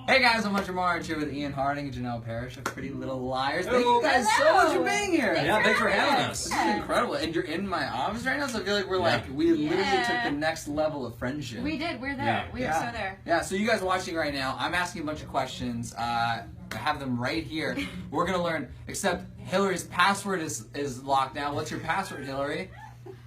Hey guys, I'm Hunter March here with Ian Harding and Janel Parrish of Pretty Little Liars. Thank you guys so much for being here. Thanks for having us. This is incredible. And you're in my office right now, so I feel like we're we literally took the next level of friendship. We did. We're there. We are so there. Yeah, so you guys watching right now, I'm asking a bunch of questions. I have them right here. We're going to learn, except Hillary's password is locked now. What's your password, Hillary?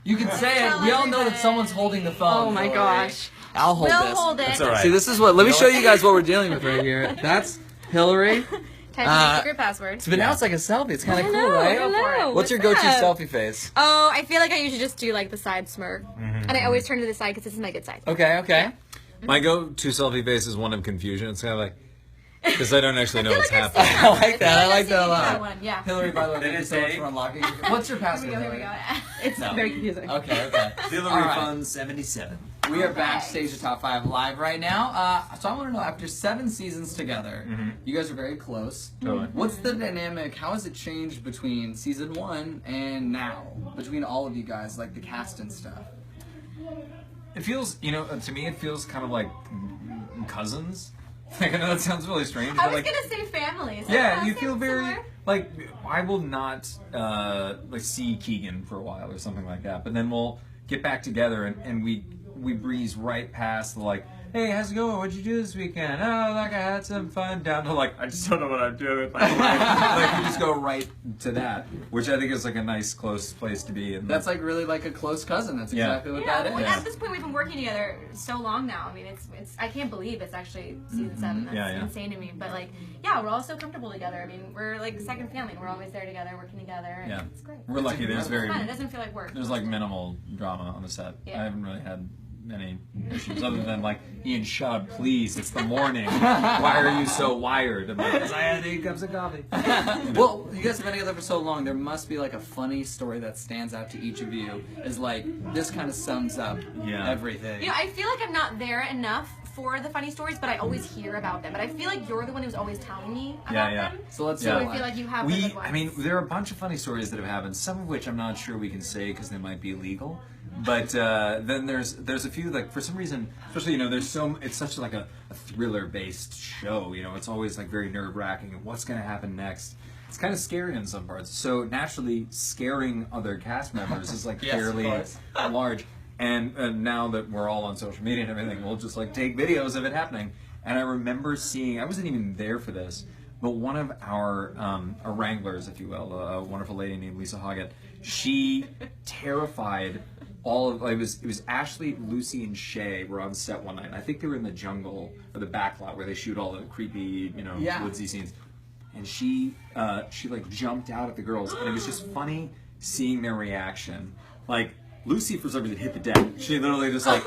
You can say it. We all know that someone's holding the phone. Oh my gosh. I'll hold this. We'll hold it. That's all right. See, this is what. Let me show you guys what we're dealing with right here. That's Hillary. Type in secret password. But now it's like a selfie. It's kind of cool, right? I know. What's your go-to selfie face? Oh, I feel like I usually just do like the side smirk, and I always turn to the side because this is my good side. Okay, okay. My go-to selfie face is one of confusion. It's kind of like, because I don't actually know what's happening. I like that. I like that a lot. One. Yeah. Hillary, by the way, thank you so much for unlocking. What's your password? Here we go. It's very confusing. Okay, okay. Hillary Fun 77. We are backstage at Top 5 Live right now. So I want to know, after 7 seasons together, you guys are very close. Totally. What's the dynamic? How has it changed between season 1 and now? Between all of you guys, like the cast and stuff? It feels, you know, to me it feels kind of like cousins. Like, I know that sounds really strange, I but was like, gonna say family. yeah, you feel very, like, I will not, like, see Keegan for a while or something like that, but then we'll get back together and we breeze right past the, like, hey, how's it going? What'd you do this weekend? Oh, like, I had some fun, down to, like, I just don't know what I'm doing. Like you just go right to that, which I think is, like, a nice, close place to be. And That's like really like a close cousin. That's exactly what that is. Well, at this point, we've been working together so long now. I mean, it's I can't believe it's actually season 7. That's insane to me. But like, yeah, we're all so comfortable together. I mean, we're like second family. We're always there together, working together. And it's great. We're lucky. It's fun. It doesn't feel like work. There's like minimal drama on the set. Yeah. I haven't really had many issues other than like, Ian, shut up, please. It's the morning. Why are you so wired? I'm like, because I had 8 cups of coffee. Well, you guys have been together for so long. There must be like a funny story that stands out to each of you. Is like this kind of sums up everything. You know, I feel like I'm not there enough for the funny stories, but I always hear about them. But I feel like you're the one who's always telling me about them. So let's So I feel like you have the good ones. I mean, there are a bunch of funny stories that have happened. Some of which I'm not sure we can say because they might be illegal. But then there's a few, like, for some reason, especially, you know, it's such like a thriller-based show, you know, it's always like very nerve-wracking. What's going to happen next? It's kind of scary in some parts. So naturally, scaring other cast members is like fairly large. And now that we're all on social media and everything, we'll just like take videos of it happening. And I remember seeing, I wasn't even there for this, but one of our wranglers, if you will, a wonderful lady named Lisa Hoggett, she terrified all of, it was Ashley, Lucy, and Shay were on set one night. I think they were in the jungle or the back lot where they shoot all the creepy, you know, woodsy scenes. And she like jumped out at the girls, and it was just funny seeing their reaction. Like, Lucy, for some reason, hit the deck. She literally just like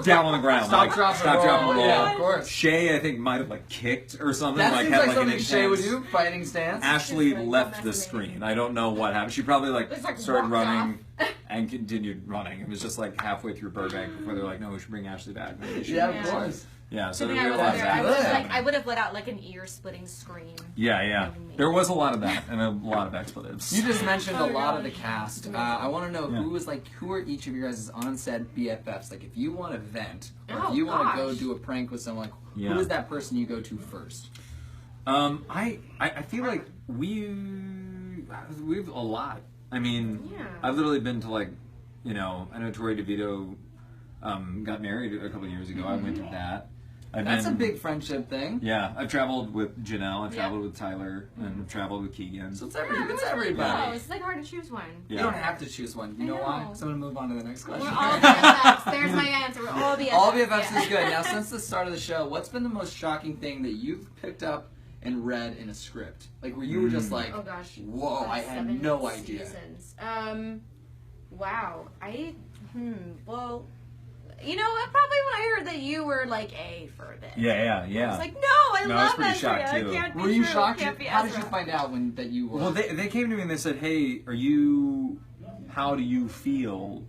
down on the ground. Stop, dropping the ball. Yeah, of course. Shay, I think, might have like kicked or something. That seems like something an Shay would do. Fighting stance. Ashley left the screen. I don't know what happened. She probably like started running and continued running. It was just like halfway through Burbank before they were like, no, we should bring Ashley back. Yeah, of course. Yeah, so I would have let out like an ear-splitting scream. Yeah. There was a lot of that and a lot of expletives. You just mentioned a lot of the cast. I want to know who are each of your guys' on-set BFFs? Like, if you want to vent or if you want to go do a prank with someone, who is that person you go to first? I feel like we've a lot. I mean, I've literally been to, like, you know, I know Tori DeVito got married a couple of years ago. I went to that. That's a big friendship thing. Yeah, I've traveled with Janelle, I've traveled with Tyler, and I've traveled with Keegan. So it's everybody. No, it's like hard to choose one. You don't have to choose one. You know why? Because I'm going to move on to the next question. We're all BFFs. There's my answer. We're all BFFs. All BFFs is good. Now, since the start of the show, what's been the most shocking thing that you've picked up and read in a script? Like, where you were just like, oh gosh, whoa, I had no idea. Wow. Well, you know what? Probably when I heard that you were like A for a bit. Yeah. I was like, no, I love I was pretty shocked too. Were you shocked? How did you find out that you were? Well, they came to me and they said, hey, how do you feel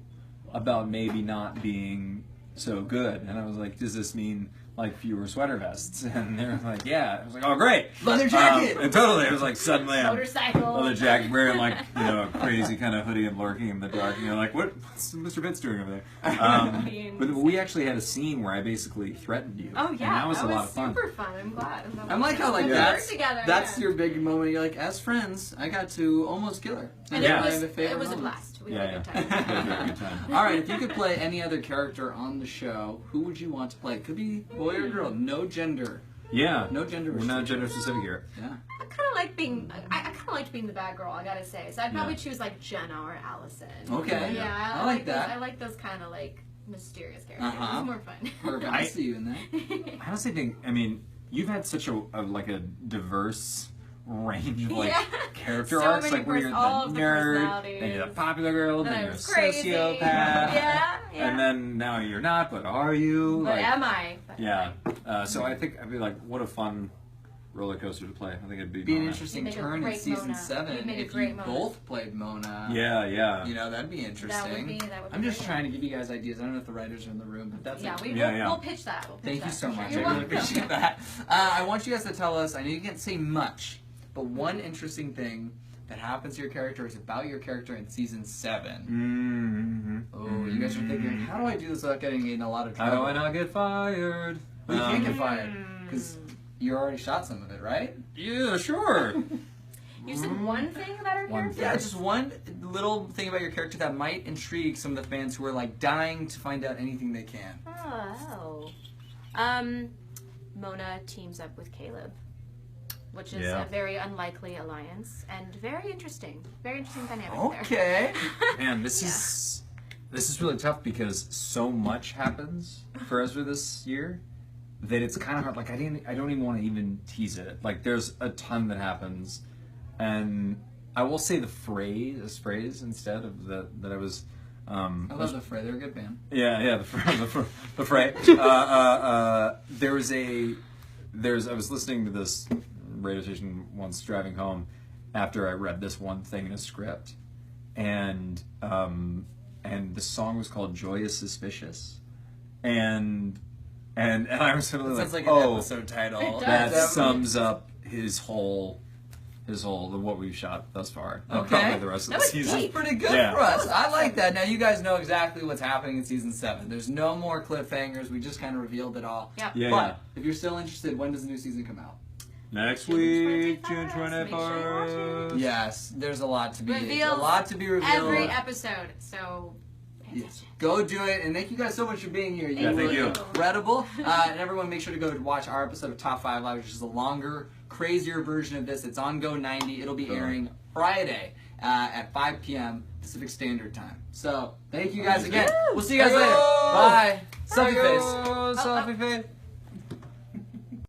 about maybe not being so good? And I was like, does this mean like fewer sweater vests, and they were like, yeah. I was like, oh great, Leather jacket. And totally, it was like suddenly I'm Motorcycle. leather jacket, wearing like a crazy kind of hoodie and lurking in the dark. And you're like, what's Mr. Fitz doing over there? But we actually had a scene where I basically threatened you. Oh yeah, and that was a lot of fun. Super fun. I'm glad. I like how like together, that's your big moment. You're like, as friends, I got to almost kill her. And Yeah. it was a blast. We had a good time. We had a very good time. All right, if you could play any other character on the show, who would you want to play? It could be boy or girl, no gender. Yeah. No gender We're not gender specific here. Yeah. I kind of like being. I kind of liked being the bad girl. I gotta say. So I'd probably choose like Jenna or Allison. Okay. Yeah. I like that. I like those kind of like mysterious characters. Uh-huh. It's more fun. Perfect. I see you in that. I honestly think, I mean, you've had such a diverse range of like character So arcs, many like where you're the all of the nerd, personalities. then you're the popular girl, Then then I you're a was crazy. sociopath, Yeah. and then now you're not, but are you? But like, am I? But yeah. So I think I'd be like, what a fun roller coaster to play. I think it'd be Be an Mona. interesting You'd make a turn in great season Mona. 7 You'd make a if great you Mona. both played Mona. Yeah. You know, that'd be interesting. That would be I'm just great. trying to give you guys ideas. I don't know if the writers are in the room, but that's it. We'll pitch that. Thank you so much. You're I really welcome. appreciate that. I want you guys to tell us, I know you can't say much, but one interesting thing that happens to your character is about your character in season 7. Mm-hmm. Oh, you guys are thinking, how do I do this without getting in a lot of How trouble? do I not get fired? Well, you can't get fired, because you already shot some of it, right? Yeah, sure. You said one thing about our character? Yeah, just one little thing about your character that might intrigue some of the fans who are like dying to find out anything they can. Oh. Mona teams up with Caleb, which is Yeah. a very unlikely alliance and very interesting. Very interesting dynamic Okay. there. Man, this is really tough because so much happens for Ezra this year that it's kind of hard. Like I don't even want to even tease it. Like there's a ton that happens, and I will say the phrase instead of that I was. I love the Fray. They're a good band. Yeah, the Fray. I was listening to this radio station once driving home after I read this one thing in a script, and the song was called "Joy is Suspicious," and I was sort of Sounds like like, an oh, episode title. It does. that Definitely. sums up his whole what we've shot thus far. And Okay. probably the rest of That the was season. deep. Pretty good Yeah. for us. I like that. Now you guys know exactly what's happening in season 7. There's no more cliffhangers. We just kind of revealed it all. Yep. Yeah, But if you're still interested, when does the new season come out? Next June week, 21st. June Make sure you watch 21st. it. Yes, there's a lot to be Reveals revealed. Every episode. So pay Yes. Go do it, and thank you guys so much for being here. Yeah, were thank you. incredible. And everyone, make sure to go watch our episode of Top 5 Live, which is a longer, crazier version of this. It's on Go 90. It'll be airing Friday at 5 p.m. Pacific Standard Time. So, thank you guys again. We'll see you guys later. Bye. Selfie face. Selfie face.